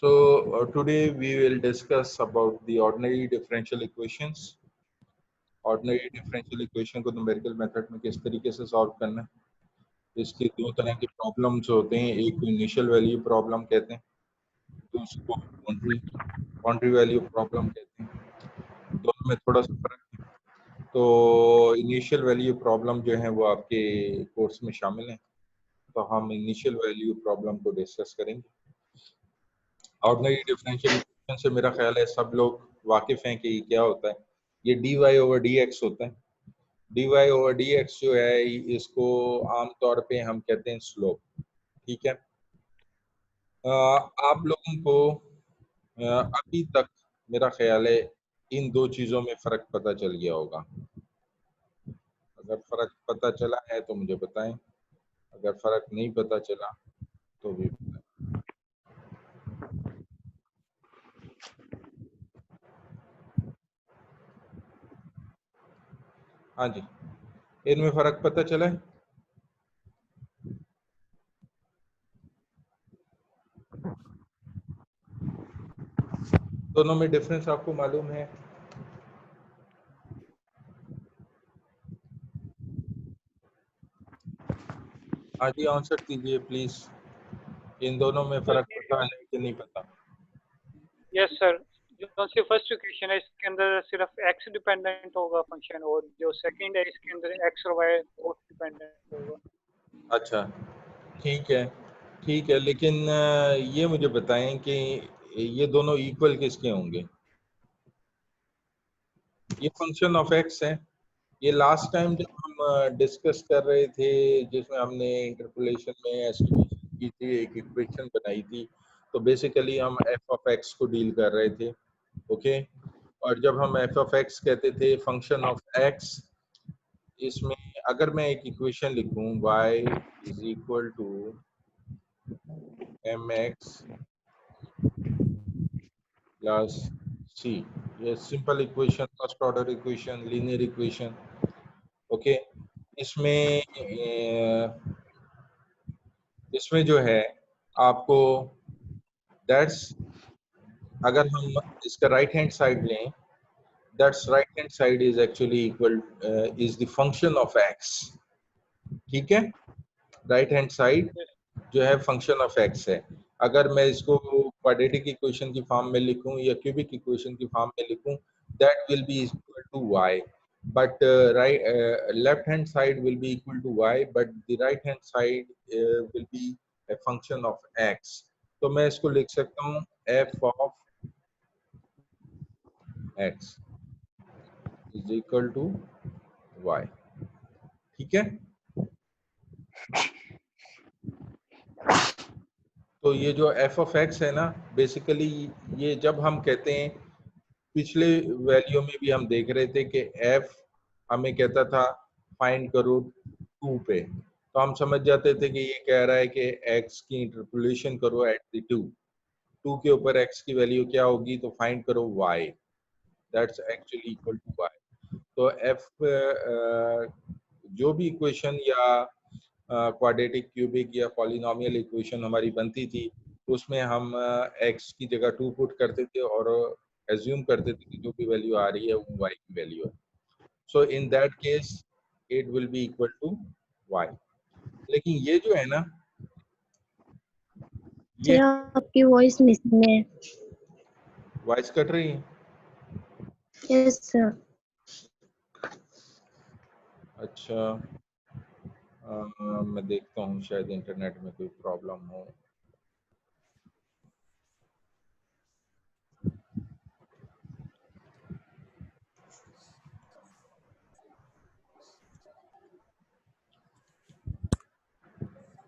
So today we will discuss about the ordinary differential equations. Ordinary differential equation को numerical method में किस तरीके से सॉल्व करना है। इसके दो तरह के प्रॉब्लम्स होते हैं, एक को इनिशियल वैल्यू प्रॉब्लम कहते हैं, दूसरे को बाउंड्री वैल्यू प्रॉब्लम कहते हैं। दोनों में थोड़ा सा फर्क है। तो इनिशियल वैल्यू प्रॉब्लम जो है वो आपके कोर्स में शामिल है, तो हम इनिशियल वैल्यू प्रॉब्लम को डिस्कस करेंगे। ऑर्डिनरी डिफरेंशियल इक्वेशन से मेरा ख्याल है सब लोग वाकिफ हैं कि ये क्या होता है। ये dy ओवर dx होता है। dy ओवर dx जो है इसको आमतौर पे हम कहते हैं स्लोप। ठीक है, आप लोगों को अभी तक मेरा ख्याल है इन दो चीज़ों में फ़र्क पता चल गया होगा। अगर फ़र्क पता चला है तो मुझे बताएं, अगर फ़र्क नहीं पता चला तो भी बताएं। हाँ जी, इनमें फ़र्क पता चला है? दोनों में डिफरेंस आपको मालूम है? हाँ जी, आंसर कीजिए प्लीज। इन दोनों में फर्क पता है कि नहीं पता? यस सर, जो सी फर्स्ट इक्वेशन है इसके अंदर सिर्फ x डिपेंडेंट होगा फंक्शन, और जो सेकंड है इसके अंदर x और y बोथ डिपेंडेंट होगा। अच्छा, ठीक है, लेकिन ये मुझे बताएं कि ये दोनों इक्वल किसके होंगे? ये फंक्शन ऑफ x है। ये लास्ट टाइम जब हम डिस्कस कर रहे थे, जिसमें हमने इंटरपोलेशन में एस्टिमेशन की थी, एक इक्वेशन बनाई थी, तो बेसिकली हम f ऑफ x को डील कर रहे थे। ओके, और जब हम f ऑफ x कहते थे फंक्शन ऑफ x, इसमें अगर मैं एक इक्वेशन लिखूं y is equal to mx plus c, ये simple equation, first order equation, linear equation. Okay, इसमें इसमें जो है आपको दैट्स, अगर हम इसका राइट हैंड साइड लें, that's right hand side is actually equal is the function of x। ठीक है, राइट हैंड साइड जो है फंक्शन ऑफ x है। अगर मैं इसको क्वाड्रेटिक इक्वेशन की फॉर्म में लिखूं या क्यूबिक इक्वेशन की फॉर्म में लिखूं, that will be equal to y, but left hand side will be equal to y, but the right hand side will be a function of x। तो मैं इसको लिख सकता हूँ f of x is equal to y। ठीक है, तो ये जो f of x है ना, बेसिकली ये जब हम कहते हैं, पिछले वैल्यू में भी हम देख रहे थे कि f हमें कहता था फाइंड करो 2 पे, तो हम समझ जाते थे कि ये कह रहा है कि x की इंटरपोलेशन करो एट द 2 के ऊपर x की वैल्यू क्या होगी, तो फाइंड करो y, that's actually equal to y। तो f जो भी इक्वेशन या क्वाड्रेटिक, क्यूबिक या पॉलिनोमियल इक्वेशन हमारी बनती थी, उसमें हम x की जगह 2 पुट करते थे और एज्यूम करते थे कि जो भी वैल्यू आ रही है वो y की वैल्यू है। So in that case it will be equal to y। लेकिन ये जो है ना, ये आपकी वॉइस मिसिंग है। वॉइस कट रही है? Yes sir. अच्छा, मैं देखता हूँ, शायद इंटरनेट में कोई प्रॉब्लम हो।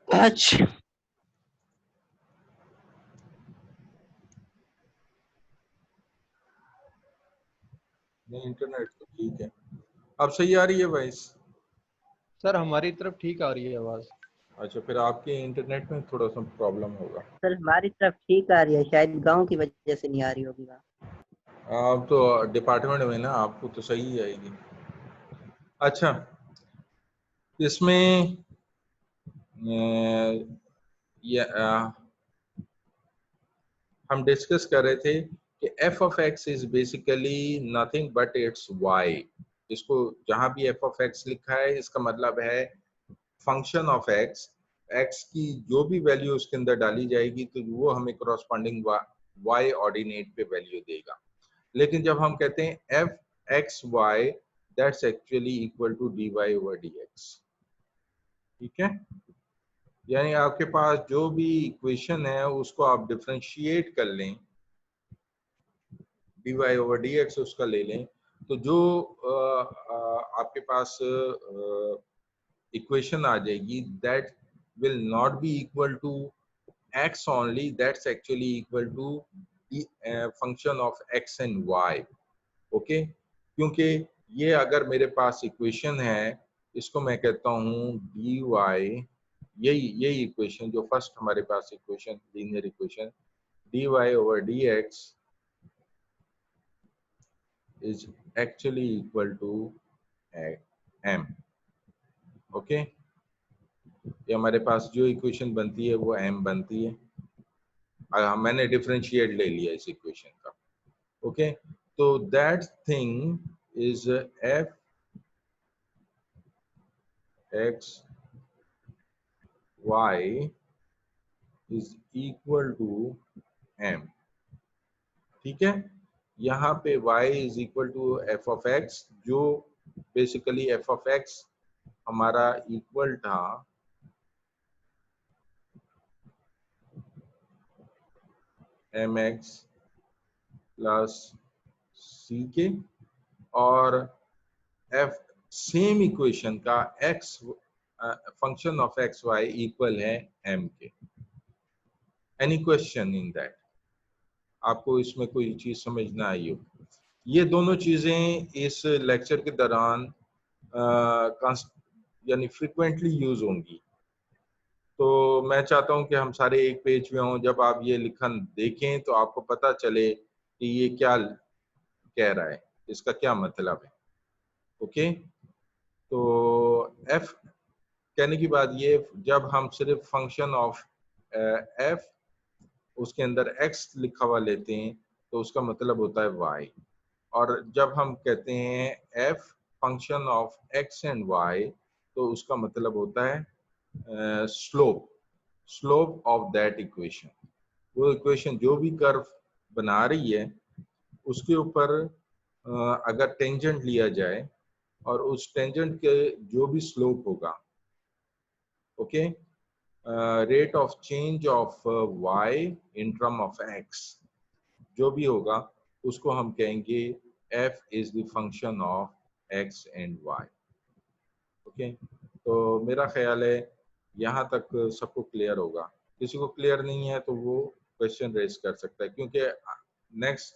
अच्छा, नहीं, इंटरनेट तो ठीक है। अब सही आ रही है वॉइस? सर हमारी तरफ ठीक आ रही है आवाज। अच्छा, फिर आपके इंटरनेट में थोड़ा सा प्रॉब्लम होगा। सर हमारी तरफ ठीक आ रही है, शायद गांव की वजह से नहीं आ रही होगी। आप तो डिपार्टमेंट में ना, आपको तो सही आएगी। अच्छा, इसमें ये हम डिस्कस कर रहे थे कि f of x is basically nothing but its y। इसको जहां भी f of x लिखा है इसका मतलब है फंक्शन ऑफ x, x की जो भी वैल्यू उसके अंदर डाली जाएगी तो वो हमें करॉस्पॉन्डिंग y ऑर्डिनेट पे वैल्यू देगा। लेकिन जब हम कहते हैं f x y, that's actually equal to dy over dx। ठीक है, यानी आपके पास जो भी इक्वेशन है उसको आप डिफरेंशिएट कर लें, dy ओवर dx उसका ले लें, तो जो आपके पास इक्वेशन आ जाएगी that will not be equal to x only, that's actually equal to the function of x and y। Okay, क्योंकि ये अगर मेरे पास इक्वेशन है, इसको मैं कहता हूँ dy, यही इक्वेशन जो फर्स्ट हमारे पास equation, linear equation dy over dx is actually equal to m। Okay, ये हमारे पास जो इक्वेशन बनती है वो m बनती है। मैंने डिफरेंशिएट ले लिया इस इक्वेशन का। ओके, तो that thing is f x y is equal to m। ठीक है, यहाँ पे y is equal to f of x, जो बेसिकली f of x हमारा इक्वल था mx प्लस c के, और f सेम इक्वेशन का x function of X Y equal है m के। Any question in that? आपको इसमें कोई चीज समझ ना आई हो? ये दोनों चीजें इस लेक्चर के दौरान यानी फ्रीक्वेंटली यूज होंगी। तो मैं चाहता हूं कि हम सारे एक पेज में हों, जब आप ये लिखन देखें तो आपको पता चले कि ये क्या कह रहा है, इसका क्या मतलब है। ओके, तो f कहने की बात ये, जब हम सिर्फ फंक्शन ऑफ f उसके अंदर x लिखा हुआ लेते हैं तो उसका मतलब होता है y, और जब हम कहते हैं f function of x and y तो उसका मतलब होता है स्लोप ऑफ दैट इक्वेशन। वो इक्वेशन जो भी कर्व बना रही है उसके ऊपर अगर टेंजेंट लिया जाए और उस टेंजेंट के जो भी स्लोप होगा, okay, rate of change of y in term of x जो भी होगा उसको हम कहेंगे f is the function of x and y। Okay, तो मेरा ख्याल है यहाँ तक सबको क्लियर होगा। किसी को क्लियर नहीं है तो वो क्वेश्चन रेज कर सकता है, क्योंकि नेक्स्ट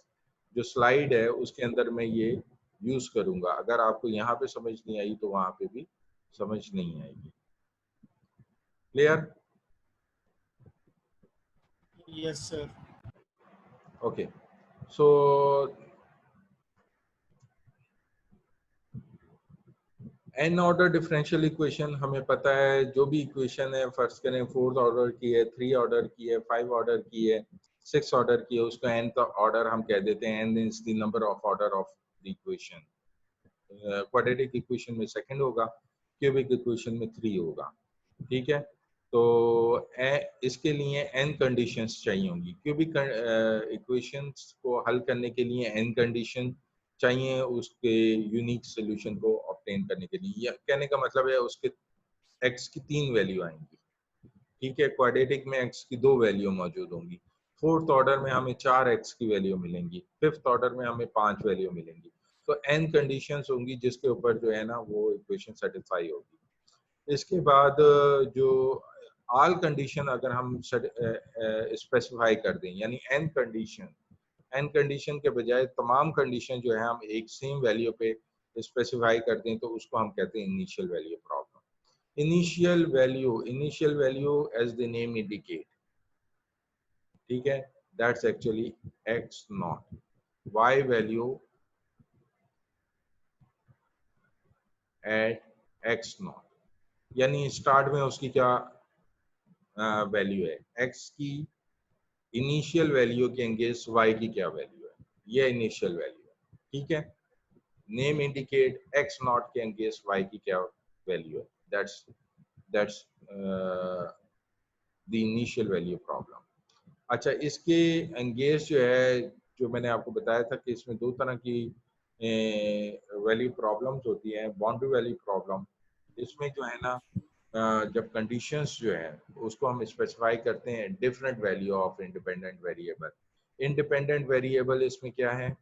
जो स्लाइड है उसके अंदर मैं ये यूज करूंगा। अगर आपको यहाँ पे समझ नहीं आई तो वहां पे भी समझ नहीं आएगी। क्लियर? Yes, sir. ओके, सो एन ऑर्डर डिफरेंशियल इक्वेशन हमें पता है, जो भी इक्वेशन है फर्स्ट करें फोर्थ ऑर्डर की है, 3 ऑर्डर की है, 5 ऑर्डर की है, 6 ऑर्डर की है, उसको एन ऑर्डर हम कह देते हैं। N is the number of order of the equation. Quadratic equation में सेकंड होगा, क्यूबिक इक्वेशन में 3 होगा। ठीक है, तो इसके लिए n कंडीशंस चाहिए होंगी। क्यूबिक इक्वेशंस को हल करने के लिए n कंडीशन चाहिए उसके यूनिक सोल्यूशन को ऑब्टेन करने के लिए। यह कहने का मतलब है उसके x की 3 वैल्यू आएंगी। ठीक है, क्वाड्रेटिक में x की 2 वैल्यू मौजूद होंगी, फोर्थ ऑर्डर में हमें 4 x की वैल्यू मिलेंगी, फिफ्थ ऑर्डर में हमें 5 वैल्यू मिलेंगी। तो n कंडीशंस होंगी जिसके ऊपर जो है ना वो इक्वेशन सेटिस्फाई होगी। इसके बाद जो ऑल कंडीशन अगर हम स्पेसिफाई कर दें, यानी एन कंडीशन के बजाय तमाम कंडीशन जो है हम एक सेम वैल्यू पे स्पेसिफाई कर दें तो उसको हम कहते हैं initial value problem. Initial value as the name indicate, ठीक है, that's actually x naught, y value at x naught, यानी स्टार्ट में उसकी क्या वैल्यू है, x की इनिशियल वैल्यू के अगेंस्ट y की क्या वैल्यू है, ये इनिशियल वैल्यू है, ठीक है। नेम इंडिकेट x नॉट के अगेंस्ट y की क्या वैल्यू है, that's the initial value problem. अच्छा, इसके अगेंस्ट जो है, जो मैंने आपको बताया था कि इसमें दो तरह की वैल्यू प्रॉब्लम्स होती हैं। बाउंड्री वैल्यू प्रॉब्लम, इसमें जो है ना जब कंडीशंस जो है उसको हम स्पेसिफाई करते हैं different value of independent variable. Independent variable इसमें क्या है,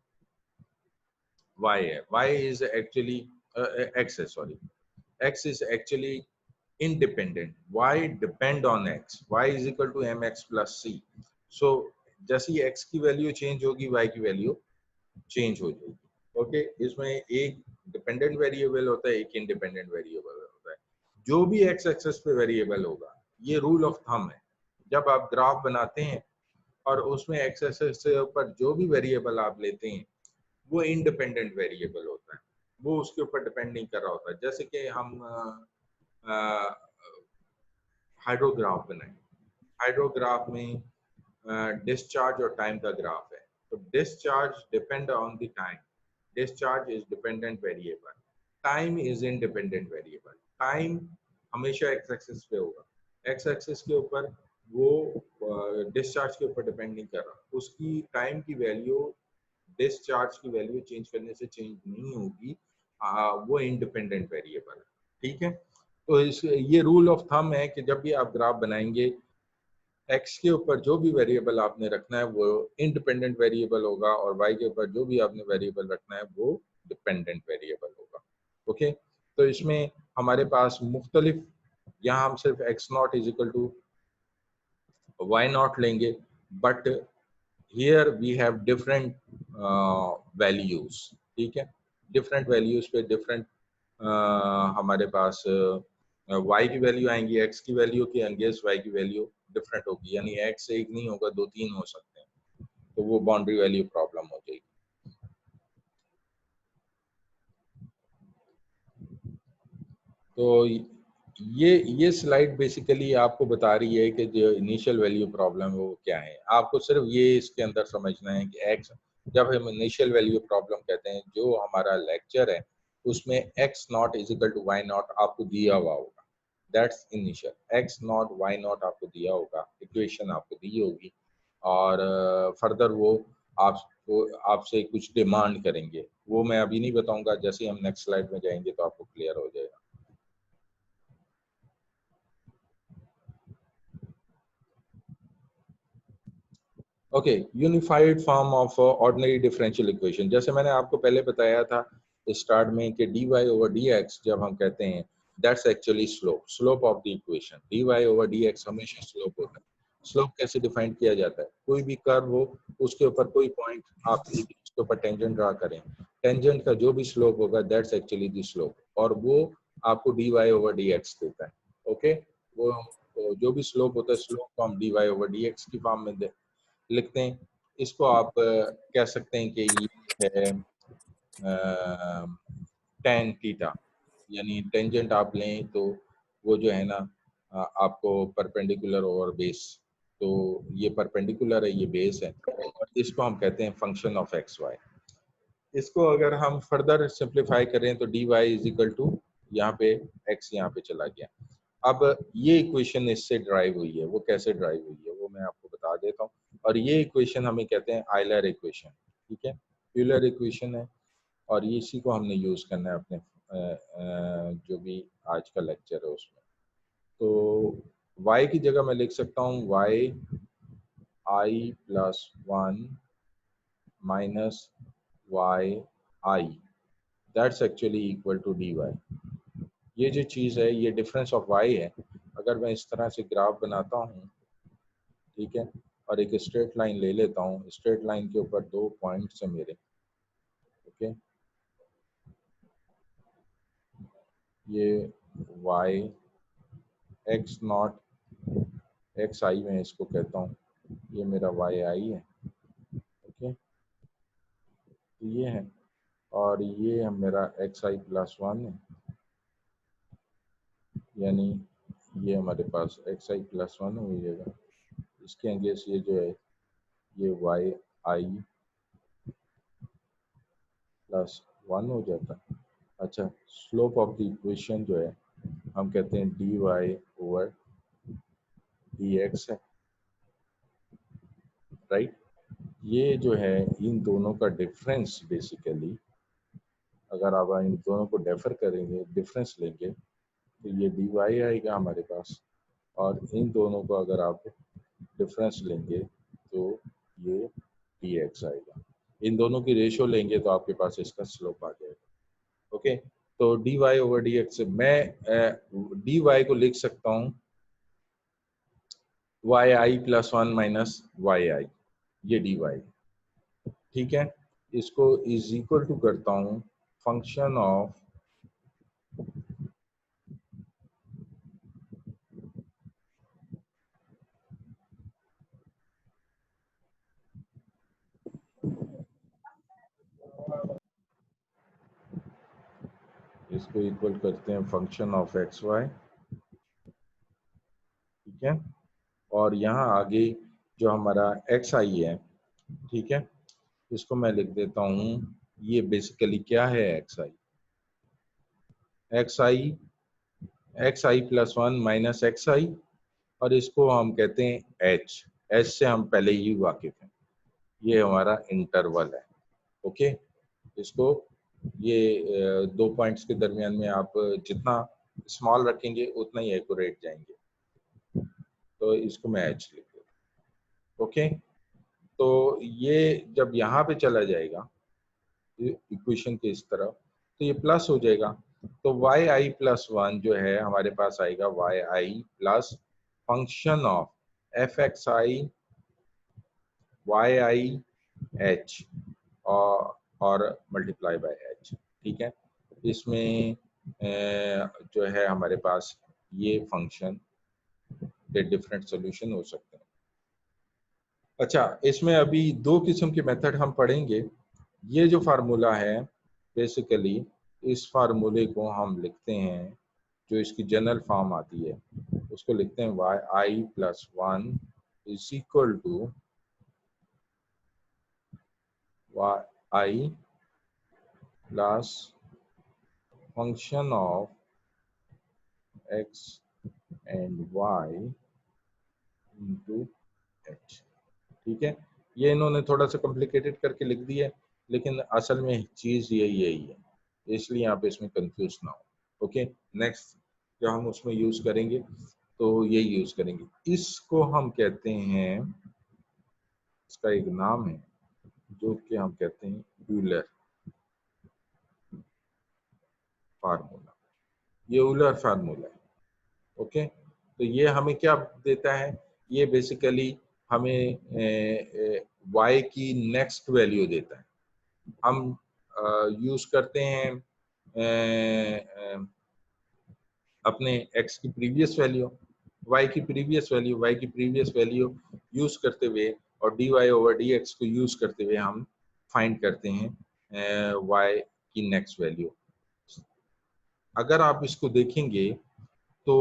y है, y इज एक्चुअली x है, sorry, x is actually independent, y depend on x, y is equal to mx plus c। so जैसे ही x की value change होगी y की value change हो जाएगी। ओके, इसमें एक डिपेंडेंट वेरिएबल होता है, एक इंडिपेंडेंट वेरिएबल होता है। जो भी x एक्सिस पे वेरिएबल होगा, ये रूल ऑफ थंब है, जब आप ग्राफ बनाते हैं और उसमें x एक्सिस से ऊपर जो भी वेरिएबल आप लेते हैं वो इंडिपेंडेंट वेरिएबल होता है, वो उसके ऊपर डिपेंड नहीं कर रहा होता। जैसे कि हम हाइड्रोग्राफ बनाए, हाइड्रोग्राफ में डिस्चार्ज और टाइम का ग्राफ है, तो discharge depend on the time, discharge is dependent variable, time is independent variable. Time हमेशा एक्स एक्सिस पे होगा, एक्स एक्सिस के ऊपर वो डिस्चार्ज के ऊपर डिपेंड नहीं कर रहा, उसकी टाइम की वैल्यू डिस्चार्ज की वैल्यू चेंज करने से चेंज नहीं होगी, वो इंडिपेंडेंट वेरिएबल है, ठीक है। तो इस ये रूल ऑफ थंब है कि जब भी आप ग्राफ बनाएंगे, एक्स के ऊपर जो भी वेरिएबल आपने रखना है वो इंडिपेंडेंट वेरिएबल होगा, और वाई के ऊपर जो भी आपने वेरिएबल रखना है वो डिपेंडेंट वेरिएबल होगा। ओके, तो इसमें हमारे पास मुख्तलिफ, यहाँ हम सिर्फ X naught is equal to Y naught लेंगे, but here we have different values, ठीक है। डिफरेंट वैल्यूज पे डिफरेंट हमारे पास y की वैल्यू आएंगी, x की वैल्यू के अगेंस्ट y की वैल्यू डिफरेंट होगी, यानी x एक नहीं होगा, दो तीन हो सकते हैं, तो वो बाउंड्री वैल्यू प्रॉब्लम हो जाएगी। तो ये स्लाइड बेसिकली आपको बता रही है कि जो इनिशियल वैल्यू प्रॉब्लम है वो क्या है। आपको सिर्फ ये इसके अंदर समझना है कि x, जब हम इनिशियल वैल्यू प्रॉब्लम कहते हैं, जो हमारा लेक्चर है उसमें x naught is equal to Y naught आपको दिया हुआ होगा, that's initial. x naught Y naught आपको दिया होगा, इक्वेशन आपको दी होगी, और फर्दर वो आपको आपसे कुछ डिमांड करेंगे, वो मैं अभी नहीं बताऊंगा, जैसे ही हम नेक्स्ट स्लाइड में जाएंगे तो आपको क्लियर हो जाएगा। Okay, unified form of ordinary differential equation, जैसे मैंने आपको पहले बताया था स्टार्ट में कि dy ओवर dx जब हम कहते हैं, that's actually slope of the equation. dy over dx हमेशा स्लोप होता है। स्लोप कैसे डिफाइन किया जाता है, कोई भी कर्व हो उसके ऊपर कोई पॉइंट आप उसके ऊपर टेंजेंट ड्रा करें, टेंजेंट का जो भी स्लोप होगा दैट्स एक्चुअली द स्लोप, और वो आपको dy ओवर dx देता है। ओके, वो तो जो भी स्लोप होता है, स्लोप को हम dy ओवर dx की फॉर्म में लिखते हैं। इसको आप कह सकते हैं कि ये है tan थीटा, यानी टेंजेंट आप लें तो वो जो है ना आपको परपेंडिकुलर ओवर बेस, तो ये परपेंडिकुलर है, ये बेस है, और इसको हम कहते हैं फंक्शन ऑफ एक्स वाई। इसको अगर हम फर्दर सिंप्लीफाई करें तो dy इज इक्वल टू, यहाँ पे x यहाँ पे चला गया। अब ये इक्वेशन इससे ड्राइव हुई है, वो कैसे ड्राइव हुई है वो मैं आपको बता देता हूँ, और ये इक्वेशन हमें कहते हैं आयलर इक्वेशन, ठीक है, यूलर इक्वेशन है, और ये इसी को हमने यूज करना है अपने जो भी आज का लेक्चर है उसमें। तो y की जगह मैं लिख सकता हूँ y i plus 1 minus y i, that's actually equal to dy। ये जो चीज़ है ये डिफरेंस ऑफ y है। अगर मैं इस तरह से ग्राफ बनाता हूँ, ठीक है, और एक स्ट्रेट लाइन ले लेता हूँ, स्ट्रेट लाइन के ऊपर दो पॉइंट्स हैं मेरे, ओके, ये y x not x i में इसको कहता हूँ, ये मेरा y i है, ओके, तो ये है, और ये मेरा x i प्लस 1 है, यानी ये हमारे पास x i प्लस 1 हो जाएगा, इसके अगेंस्ट ये जो है ये वाई आई प्लस 1 हो जाता। अच्छा, स्लोप ऑफ द इक्वेशन जो है हम कहते हैं dy ओवर dx है, राइट। ये जो है इन दोनों का डिफरेंस बेसिकली, अगर आप इन दोनों को डेफर करेंगे, डिफरेंस लेंगे, तो ये dy आएगा हमारे पास, और इन दोनों को अगर आप डिफरेंस लेंगे तो ये dx आएगा। इन दोनों की रेशियो लेंगे तो आपके पास इसका स्लोप आ जाएगा। ओके, तो dy ओवर dx, मैं dy को लिख सकता हूँ yi प्लस 1 माइनस yi, ये dy, ठीक है। इसको इज इक्वल टू करता हूँ फंक्शन ऑफ इसको इक्वल करते हैं फंक्शन ऑफ एक्स वाई, ठीक है। और यहाँ आगे जो हमारा एक्स आई है, ठीक है, इसको मैं लिख देता हूँ, ये बेसिकली क्या है एक्स आई प्लस 1 माइनस एक्स आई, और इसको हम कहते हैं एच, एच से हम पहले ही वाकिफ हैं, ये हमारा इंटरवल है। ओके, इसको ये 2 पॉइंट्स के दरमियान में आप जितना स्मॉल रखेंगे उतना ही एक्यूरेट जाएंगे, तो इसको मैं एच लिख देता। ओके, तो ये जब यहाँ पे चला जाएगा इक्वेशन के इस तरफ, तो ये प्लस हो जाएगा, तो वाई आई प्लस 1 जो है हमारे पास आएगा Y I plus function of F X I Y I H और मल्टीप्लाई बाय एच, ठीक है। इसमें जो है हमारे पास ये फंक्शन के डिफरेंट सॉल्यूशन हो सकते हैं। अच्छा, इसमें अभी 2 किस्म के मेथड हम पढ़ेंगे। ये जो फार्मूला है बेसिकली, इस फार्मूले को हम लिखते हैं, जो इसकी जनरल फॉर्म आती है उसको लिखते हैं Y I plus 1 is equal to Y I plus function of X and Y into H, ठीक है। ये इन्होंने थोड़ा सा कॉम्प्लिकेटेड करके लिख दिया है, लेकिन असल में चीज़ यही है, इसलिए आप इसमें कंफ्यूज ना हो। ओके, नेक्स्ट जो हम उसमें यूज़ करेंगे तो ये यूज़ करेंगे, इसको हम कहते हैं, इसका एक नाम है जो कि हम कहते हैं यूलर फार्मूला, ये यूलर फार्मूला है। ओके, तो ये हमें क्या देता है, ये बेसिकली हमें y की नेक्स्ट वैल्यू देता है। हम यूज करते हैं अपने x की प्रीवियस वैल्यू, y की प्रीवियस वैल्यू यूज करते हुए और dy ओवर dx को यूज करते हुए हम फाइंड करते हैं y की नेक्स्ट वैल्यू। अगर आप इसको देखेंगे तो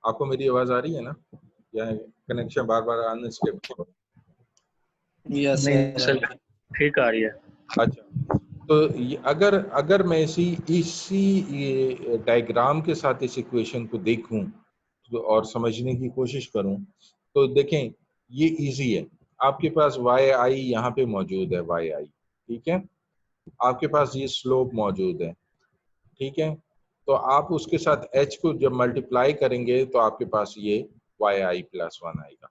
आपको मेरी आवाज आ रही है ना, या कनेक्शन बार बार आने से? यस सर, ठीक आ रही है। अच्छा, तो अगर मैं इसी डायग्राम के साथ इस इक्वेशन को देखूं तो और समझने की कोशिश करूं, तो देखें ये इजी है। आपके पास वाई आई यहाँ पे मौजूद है, वाई आई, ठीक है, आपके पास ये स्लोप मौजूद है, ठीक है। तो आप उसके साथ h को जब मल्टीप्लाई करेंगे तो आपके पास ये वाई आई प्लस 1 आएगा,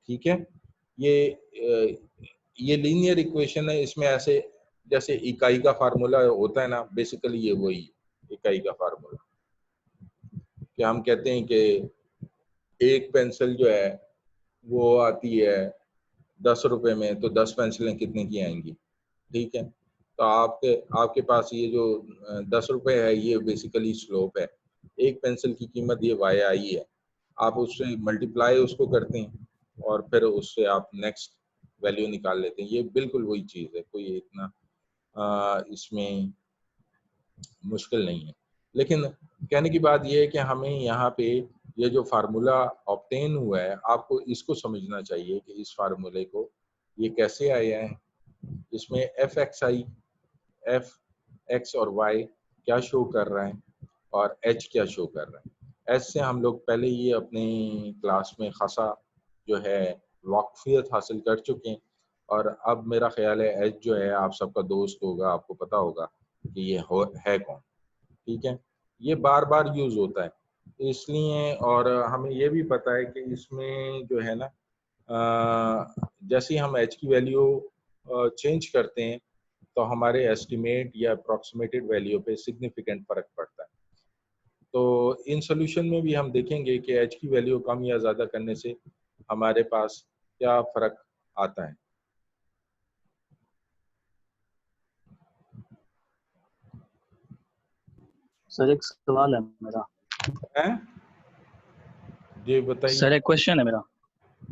ठीक है। ये लीनियर इक्वेशन है, इसमें ऐसे जैसे इकाई का फार्मूला होता है ना, बेसिकली ये वही इकाई का फार्मूला, कि हम कहते हैं कि एक पेंसिल जो है वो आती है 10 रुपए में, तो 10 पेंसिलें कितने की आएंगी, ठीक है। तो आपके पास ये जो 10 रुपए है, ये बेसिकली स्लोप है, एक पेंसिल की कीमत ये वाई आई है, आप उससे मल्टीप्लाई उसको करते हैं और फिर उससे आप नेक्स्ट वैल्यू निकाल लेते हैं। ये बिल्कुल वही चीज़ है, कोई इतना इसमें मुश्किल नहीं है। लेकिन कहने की बात यह है कि हमें यहाँ पे ये जो फार्मूला ऑब्टेन हुआ है, आपको इसको समझना चाहिए कि इस फार्मूले को ये कैसे आया है। इसमें एफ एक्स आई, एफ एक्स और वाई क्या शो कर रहा है और एच क्या शो कर रहा है। एच से हम लोग पहले ही अपनी क्लास में खासा जो है वाकफियत हासिल कर चुके हैं, और अब मेरा ख्याल है एच जो है आप सबका दोस्त होगा, आपको पता होगा कि ये है कौन। ठीक है, ये बार बार यूज होता है इसलिए, और हमें ये भी पता है कि इसमें जो है ना जैसे ही हम एच की वैल्यू चेंज करते हैं तो हमारे एस्टिमेट या अप्रॉक्सीमेटेड वैल्यू पे सिग्निफिकेंट फर्क पड़ता है। तो इन सोल्यूशन में भी हम देखेंगे कि एच की वैल्यू कम या ज़्यादा करने से हमारे पास क्या फ़र्क आता है। सर एक सवाल है मेरा। हैं? जी बताइए। सर एक क्वेश्चन है मेरा।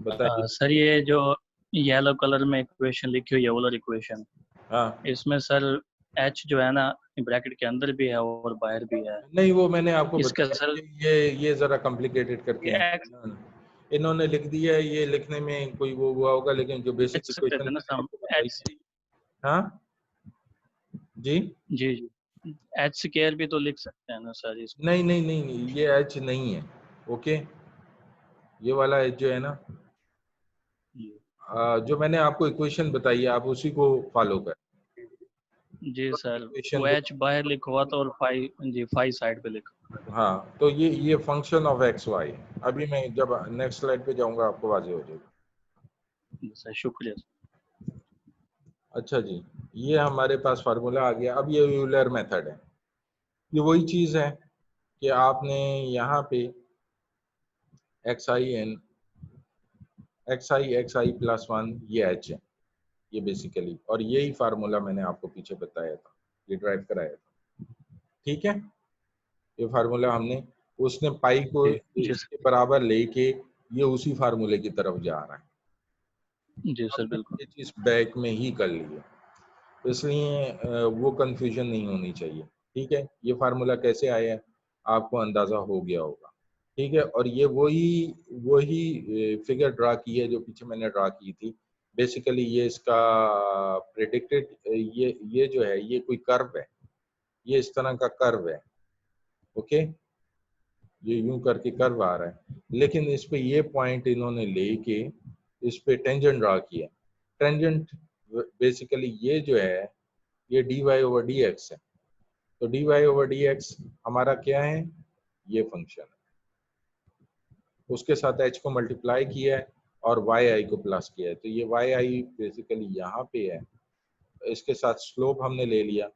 बताइए। सर ये जो येलो कलर में इक्वेशन लिखी हुई है, ओलर इक्वेशन, हाँ, इसमें सर एच जो है ना ब्रैकेट के अंदर भी है और बाहर भी है। नहीं वो मैंने आपको इसका बताया सर कि ये ज़रा कॉम्प्लिकेटेड करके ये हैं इन्होंने लिख दिया है, ये लिखने में कोई वो हुआ होगा, लेकिन जो बेसिक एच सकते इक्वेशन थे ना मैंने हम आपको बताई एच। है। हाँ जी, जी जी, एच स्क्वायर भी तो लिख सकते हैं ना सर इसको। नहीं नहीं नहीं नहीं, ये एच नहीं है। ओके, ये वाला एच जो है ना, जी जो मैंने आपको इक्वेशन बताई है आप उसी को फॉलो कर। जी सर, इक्वेशन वो को, एच बाहर लिखवा तो और फाइव जी फाइव साइड पे लिखो। हाँ, तो ये फंक्शन ऑफ एक्स वाई। अभी मैं जब नेक्स्ट स्लाइड पे जाऊंगा आपको वाज़ेह हो जाएगा। सर शुक्रिया। अच्छा जी, ये हमारे पास फार्मूला आ गया। अब ये यूलर मेथड है, ये वही चीज़ है कि आपने यहाँ पे एक्स आई प्लस वन ये एच है, ये बेसिकली, और यही फार्मूला मैंने आपको पीछे बताया था, ये ड्राइव कराया था। ठीक है, ये फार्मूला हमने, उसने पाई को जी जी इसके बराबर लेके ये उसी फार्मूले की तरफ जा रहा है। जी सर हमने बिल्कुल। ये चीज़ बैक में ही कर ली है, तो इसलिए वो कंफ्यूजन नहीं होनी चाहिए। ठीक है, ये फार्मूला कैसे आया है आपको अंदाज़ा हो गया होगा। ठीक है, और ये वही फिगर ड्रा की है जो पीछे मैंने ड्रा की थी। बेसिकली ये इसका प्रेडिक्टेड, ये जो है ये कोई कर्व है, ये इस तरह का कर्व है। ओके, ये यूं करके कर्व आ रहा है, लेकिन इस पे ये पॉइंट इन्होंने लेके इस पे टेंजेंट ड्रा किया। टेंजेंट बेसिकली ये जो है ये dy ओवर dx है, तो dy ओवर dx हमारा क्या है, ये फंक्शन है, उसके साथ h को मल्टीप्लाई किया है और yi को प्लस किया है, तो ये yi बेसिकली यहाँ पे है, इसके साथ स्लोप हमने ले लिया,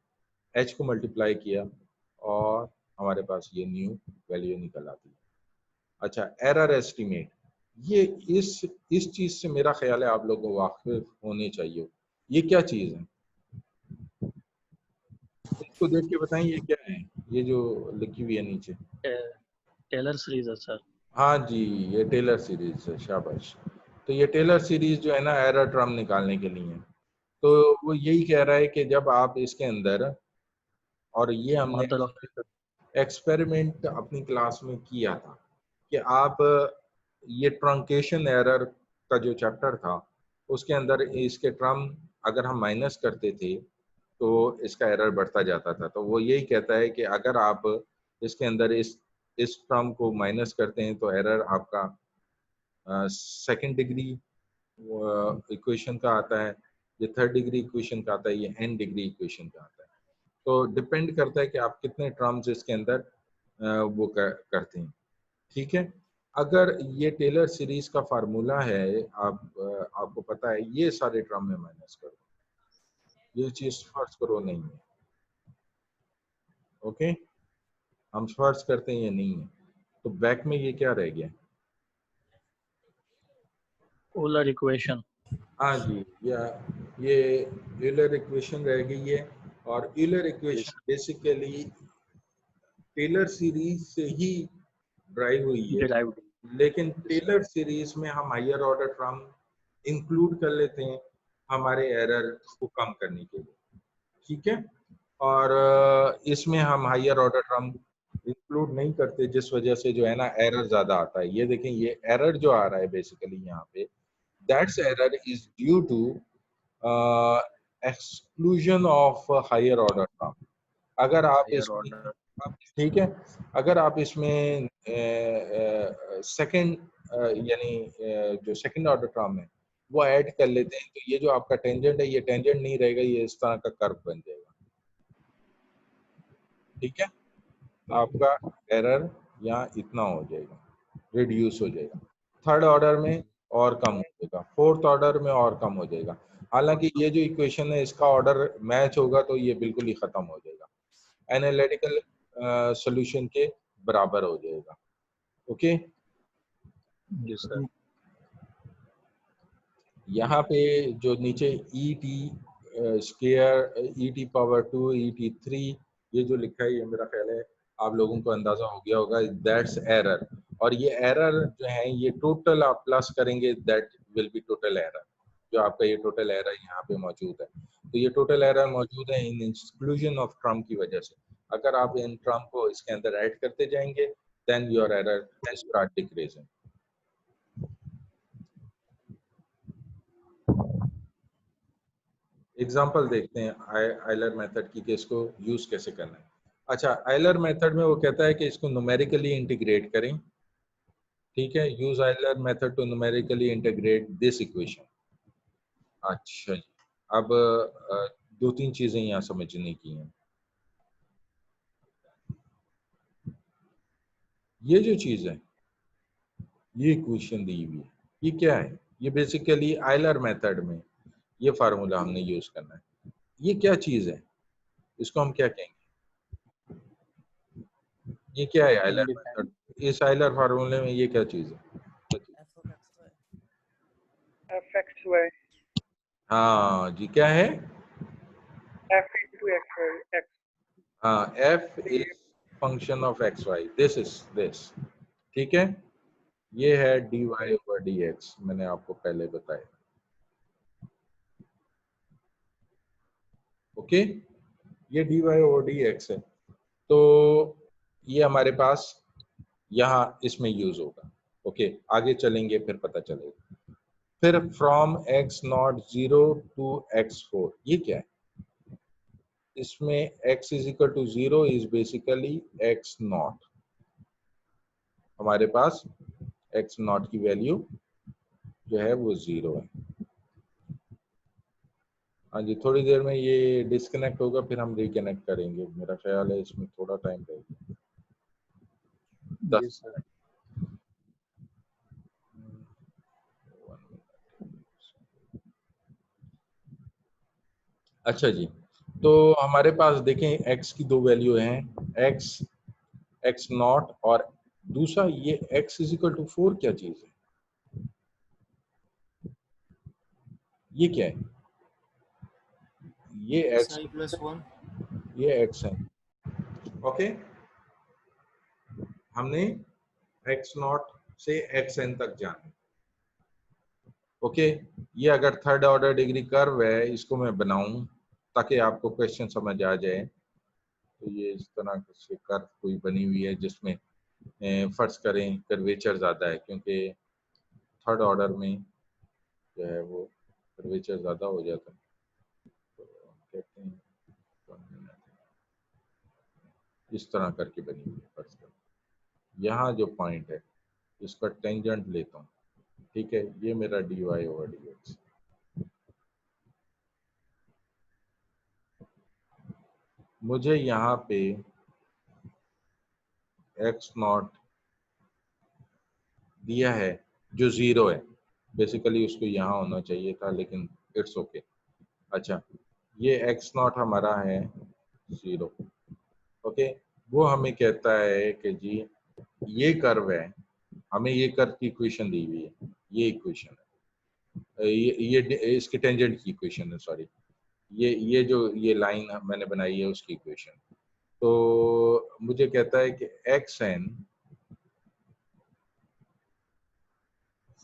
h को मल्टीप्लाई किया और हमारे पास ये न्यू वैल्यू निकल आती है। अच्छा, एरर एस्टीमेट, ये इस चीज से मेरा ख्याल है आप लोगों को वाकिफ होने चाहिए। ये क्या चीज है, इसको देख के बताएं ये क्या है, ये जो लिखी हुई है नीचे। टेलर सीरीज है सर। हाँ जी, ये टेलर सीरीज है, शाबाश। तो ये टेलर सीरीज जो है ना एरर टर्म निकालने के लिए है। तो वो यही कह रहा है कि जब आप इसके अंदर, और ये हमने मदर ऑफ एक्सपेरिमेंट अपनी क्लास में किया था कि आप ये ट्रंकेशन एरर का जो चैप्टर था उसके अंदर इसके टर्म अगर हम माइनस करते थे तो इसका एरर बढ़ता जाता था। तो वो यही कहता है कि अगर आप इसके अंदर इस टर्म को माइनस करते हैं तो एरर आपका सेकंड डिग्री इक्वेशन का आता है, ये थर्ड डिग्री इक्वेशन का आता है, ये एन डिग्री इक्वेशन का आता है। तो डिपेंड करता है कि आप कितने टर्म्स इसके अंदर वो करते हैं। ठीक है, अगर ये टेलर सीरीज का फार्मूला है, आपको पता है ये सारे टर्म में माइनस करो, ये चीज फर्ज करो नहीं है। ओके, हम फर्ज करते हैं ये नहीं है, तो बैक में ये क्या रह गया, ओलर इक्वेशन। हाँ जी, या ये यूलर इक्वेशन रह गई है। और Euler equation basically Taylor series से ही ड्राइव हुई है, डिराइव्ड। लेकिन टेलर सीरीज में हम हायर ऑर्डर टर्म इंक्लूड कर लेते हैं हमारे एरर को कम करने के लिए। ठीक है, और इसमें हम हायर ऑर्डर टर्म इंक्लूड नहीं करते, जिस वजह से जो है ना एरर ज्यादा आता है। ये देखें, ये एरर जो आ रहा है बेसिकली यहाँ पे, that's error is due to exclusion of higher order term. अगर आप इसमें, ठीक है, अगर आप इसमें सेकंड यानी जो सेकंड ऑर्डर टर्म है वो ऐड कर लेते हैं, तो ये जो आपका टेंजेंट है, ये टेंजेंट नहीं रहेगा, ये इस तरह का कर्व बन जाएगा। ठीक है, आपका एरर यहाँ इतना हो जाएगा, रिड्यूस हो जाएगा। थर्ड ऑर्डर में और कम हो जाएगा, फोर्थ ऑर्डर में और कम हो जाएगा। हालांकि ये जो इक्वेशन है इसका ऑर्डर मैच होगा तो ये बिल्कुल ही खत्म हो जाएगा, एनालिटिकल सॉल्यूशन के बराबर हो जाएगा। ओके, जी सर। यहाँ पे जो नीचे E T square, E T power 2, E T 3, ये जो लिखा है, ये मेरा ख्याल है आप लोगों को अंदाजा हो गया होगा, दैट्स एरर। और ये एरर जो है ये टोटल आप प्लस करेंगे, that will B total error. जो आपका ये टोटल एरर यहाँ पे मौजूद है, तो ये टोटल एरर मौजूद है इन एक्सक्लूजन ऑफ टर्म की वजह से। अगर आप इन टर्म को इसके अंदर ऐड करते जाएंगे, then your error start decreasing. Example देखते हैं आइलर मेथड की कि इसको यूज कैसे करना है। अच्छा, आइलर मेथड में वो कहता है कि इसको न्यूमेरिकली इंटीग्रेट करें। ठीक है, use Euler method to numerically integrate this equation. अच्छा जी, अब दो तीन चीजें यहाँ समझने की हैं। ये जो चीज है, ये इक्वेशन दी हुई है, ये क्या है? ये बेसिकली आइलर मेथड में ये फार्मूला हमने यूज करना है। ये क्या चीज है, इसको हम क्या कहेंगे? ये क्या है आइलर मेथड? इस आइलर फार्मूले में ये क्या चीज है? fxy हाँ जी, क्या है? f into x। हाँ, f is function of X Y, this is this. ठीक है, ये है dy over dx, मैंने आपको पहले बताया। ओके, ये dy over dx है, तो ये हमारे पास यहाँ इसमें यूज होगा। ओके, आगे चलेंगे फिर पता चलेगा। फिर from x not 0 to x4, ये क्या है? इसमें x is equal to 0 is basically x naught. हमारे पास x नॉट की वैल्यू जो है वो 0 है। हाँ जी, थोड़ी देर में ये डिस्कनेक्ट होगा, फिर हम रिकनेक्ट करेंगे। मेरा ख्याल है इसमें थोड़ा टाइम लगेगा, 10 मिनट। अच्छा जी, तो हमारे पास देखें x की दो वैल्यू हैं, x नॉट, और दूसरा ये x इज इक्वल टू 4 क्या चीज है? ये क्या है? ये x प्लस 1, ये x है। ओके, हमने x नॉट से xn तक जाना है। ओके, ये अगर थर्ड ऑर्डर डिग्री कर्व है, इसको मैं बनाऊं ताकि आपको क्वेश्चन समझ आ जाए। तो ये इस तरह से कर्व कोई बनी हुई है जिसमें फर्ज करें कर्वेचर ज्यादा है, क्योंकि थर्ड ऑर्डर में जो है वो कर्वेचर ज्यादा हो जाता है। तो कहते हैं इस तरह करके बनी हुई है। फर्ज करें यहाँ जो पॉइंट है इसका टेंजेंट लेता हूँ। ठीक है, ये मेरा dy over dx। मुझे यहाँ पे x नॉट दिया है जो 0 है, बेसिकली उसको यहाँ होना चाहिए था, लेकिन इट्स ओके। अच्छा, ये x नॉट हमारा है 0। ओके, वो हमें कहता है कि जी ये कर्व है, हमें ये कर्व की इक्वेशन दी हुई है, ये इक्वेशन है, ये इसके टेंजेंट की इक्वेशन है, सॉरी, ये जो ये लाइन मैंने बनाई है उसकी इक्वेशन। तो मुझे कहता है कि xn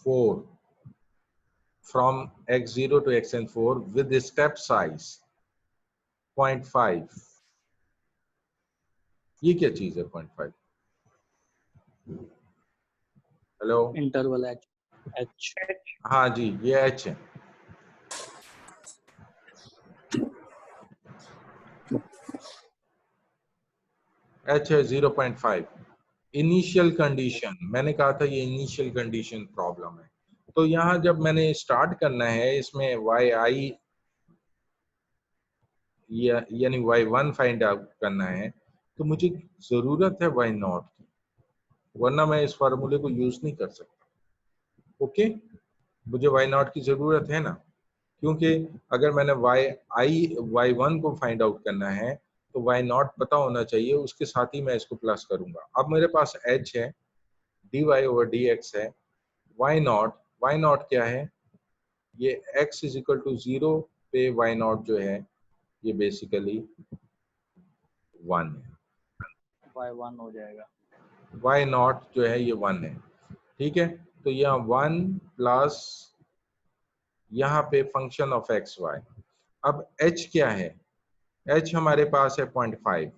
4 from x0 to xn4 with the step size 0.5 ये क्या चीज है 0.5? हेलो, इंटरवल एच एच हाँ जी, ये h है। h है 0.5। इनिशियल कंडीशन, मैंने कहा था ये इनिशियल कंडीशन प्रॉब्लम है। तो यहाँ जब मैंने स्टार्ट करना है इसमें yi यानी y1 फाइंड आउट करना है, तो मुझे जरूरत है y0 की, वरना मैं इस फार्मूले को यूज नहीं कर सकता। ओके, मुझे y0 की जरूरत है ना, क्योंकि अगर मैंने y1 को फाइंड आउट करना है तो y0 पता होना चाहिए, उसके साथ ही मैं इसको प्लस करूंगा। अब मेरे पास h है, dy/dx है, y0 क्या है, ये x इज इक्वल टू 0 पे y0 जो है ये बेसिकली 1 है। y1 हो जाएगा। y0 जो है ये 1 है, ठीक है। तो यहाँ 1 प्लस यहाँ पे फंक्शन ऑफ एक्स वाई। अब h क्या है, h हमारे पास है 0.5,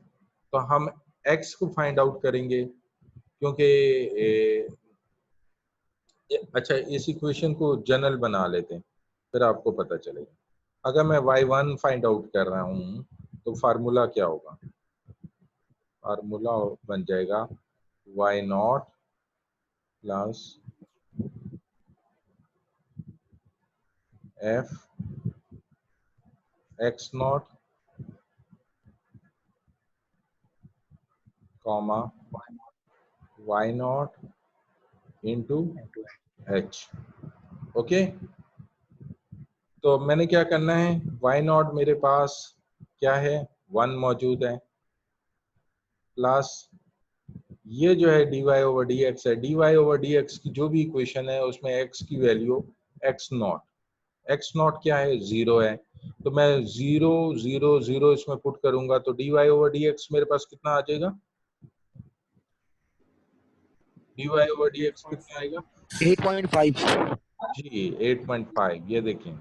तो हम x को फाइंड आउट करेंगे, क्योंकि अच्छा इस इक्वेशन को जनरल बना लेते हैं, फिर आपको पता चलेगा। अगर मैं y1 फाइंड आउट कर रहा हूँ तो फार्मूला क्या होगा, फार्मूला बन जाएगा y0 plus f x0 comma y0 into h। Okay, तो मैंने क्या करना है, y0 मेरे पास क्या है 1 मौजूद है, प्लस ये जो है dy/dx है, dy/dx की जो भी इक्वेशन है उसमें x की वैल्यू x0 क्या है 0 है, तो मैं 0 0 0 इसमें पुट करूंगा तो dy/dx मेरे पास कितना आ जाएगा, dy/dx कितना आएगा 8.5। जी 8.5। ये देखें,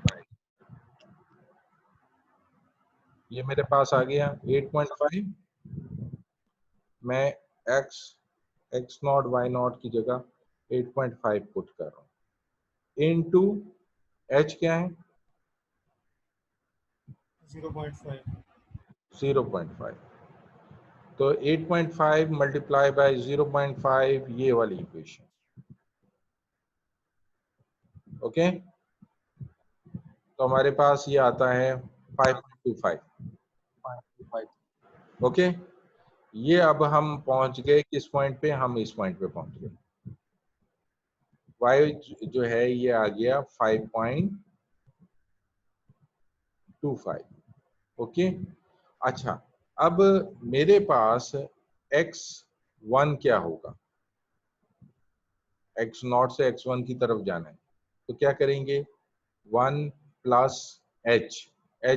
ये मेरे पास आ गया 8.5। मैं x0 y0 की जगह 8.5 पुट कर रहा हूँ, इनटू h क्या है 0.5। तो 8.5 मल्टीप्लाई बाय 0.5 ये वाली इक्वेशन। ओके, तो हमारे पास ये आता है 5.25। ओके, ये अब हम पहुंच गए किस पॉइंट पे, हम इस पॉइंट पे पहुंच गए। y जो है ये आ गया 5.25। ओके, अच्छा अब मेरे पास x1 क्या होगा, x0 से x1 की तरफ जाना है, तो क्या करेंगे 1 प्लस h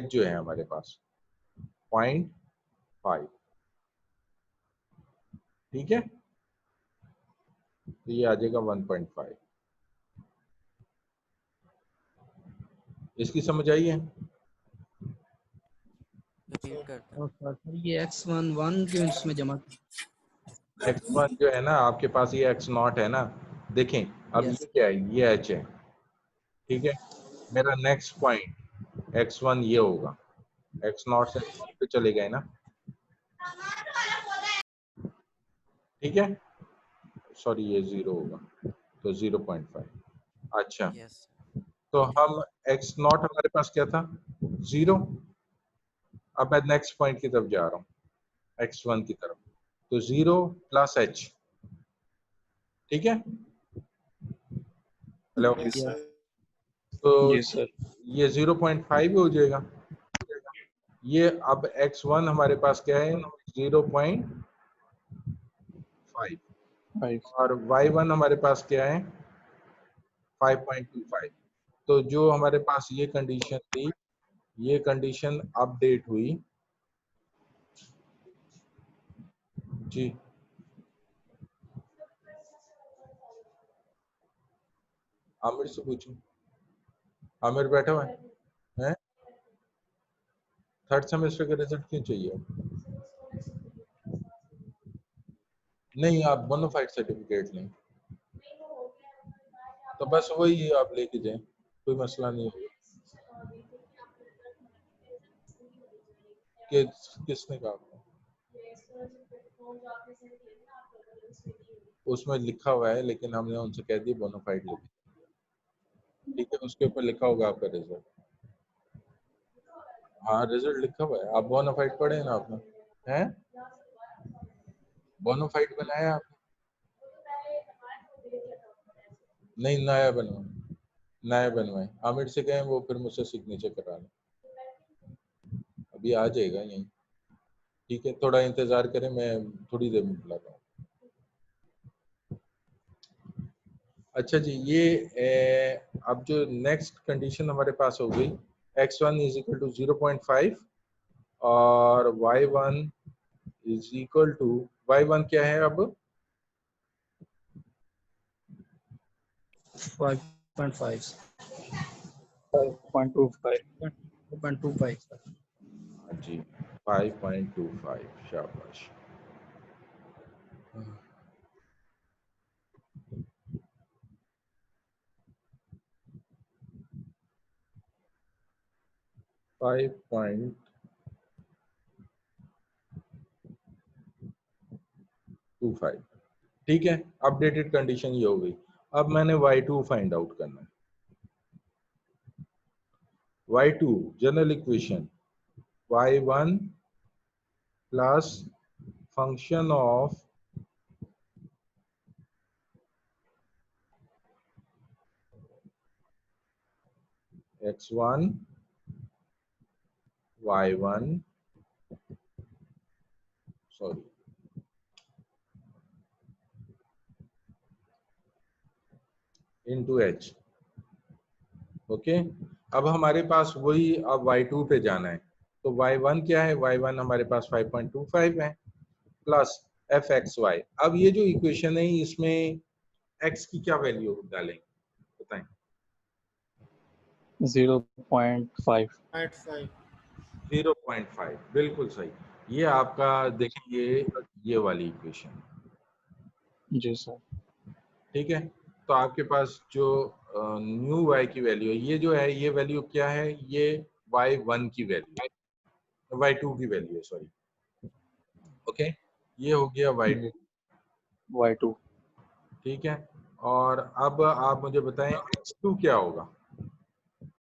जो है हमारे पास 0.5, ठीक है, तो ये आ जाएगा 1.5। इसकी समझ आई है? और सर ये x1 1 क्यों इसमें जमा? x1 जो है ना आपके पास, ये x0 है ना, देखें अब यस ये क्या है, ये h है, ठीक है। मेरा नेक्स्ट पॉइंट x1 ये होगा, x0 से x1 पे चले गए ना, ठीक है, सॉरी ये 0 होगा, तो 0.5। अच्छा, तो हम x0 हमारे पास क्या था 0। अब मैं नेक्स्ट पॉइंट की तरफ जा रहा हूँ x1 की तरफ, तो 0 प्लस h, ठीक है। हेलो, तो जी सर। ये 0.5 हो जाएगा। ये अब x1 हमारे पास क्या है 0.5 और y1 हमारे पास क्या है 5.25। तो जो हमारे पास ये कंडीशन थी, ये कंडीशन अपडेट हुई जी। आमिर से पूछो, आमिर बैठा हुआ है, थर्ड सेमेस्टर का रिजल्ट क्यों चाहिए? नहीं, आप बोनाफाइड सर्टिफिकेट लें तो बस वही आप लेके जाएं, कोई मसला नहीं होगा। किसने कहा आपको? उसमें लिखा हुआ है, लेकिन हमने उनसे कह दिया बोनाफाइड लेके, ठीक है, उसके ऊपर लिखा होगा आपका रिजल्ट। हाँ, रिजल्ट लिखा हुआ है, आप बोनाफाइड पढ़े ना आपने, हैं? बोनाफाइड बनाया आपने? नहीं, नया बनवाए। आमिर से कहें वो फिर मुझसे सिग्नेचर करा लें, अभी आ जाएगा यहीं, ठीक है, थोड़ा इंतजार करें, मैं थोड़ी देर में बुलाता हूँ। अच्छा जी, ये अब जो नेक्स्ट कंडीशन हमारे पास हो गई, x1 इज इक्वल टू 0.5 और y1 is equal to, y1 क्या है अब? 5.5 5.25 5.25 sir. जी 5.25, शाबाश। फाइव पॉइंट 25, ठीक है, अपडेटेड कंडीशन ये हो गई। अब मैंने y2 फाइंड आउट करना है। y2 general equation y1 plus function of x1 y1 sorry into h, okay. अब हमारे पास वही, अब y2 पे जाना है, तो y1 क्या है? y1 हमारे पास 5.25 है प्लस fxy। अब ये जो इक्वेशन है इसमें x की क्या वैल्यू डालेंगे बताएं? 0.5 0.5, बिल्कुल सही। ये आपका देखिए ये वाली इक्वेशन, जी सर। ठीक है। तो आपके पास जो न्यू y की वैल्यू है, ये जो है ये वैल्यू क्या है? ये y1 की वैल्यू, y2 की वैल्यू है, सॉरी, ओके। ये हो गया y2, Y2 ठीक है। और अब आप मुझे बताएं x2 क्या होगा?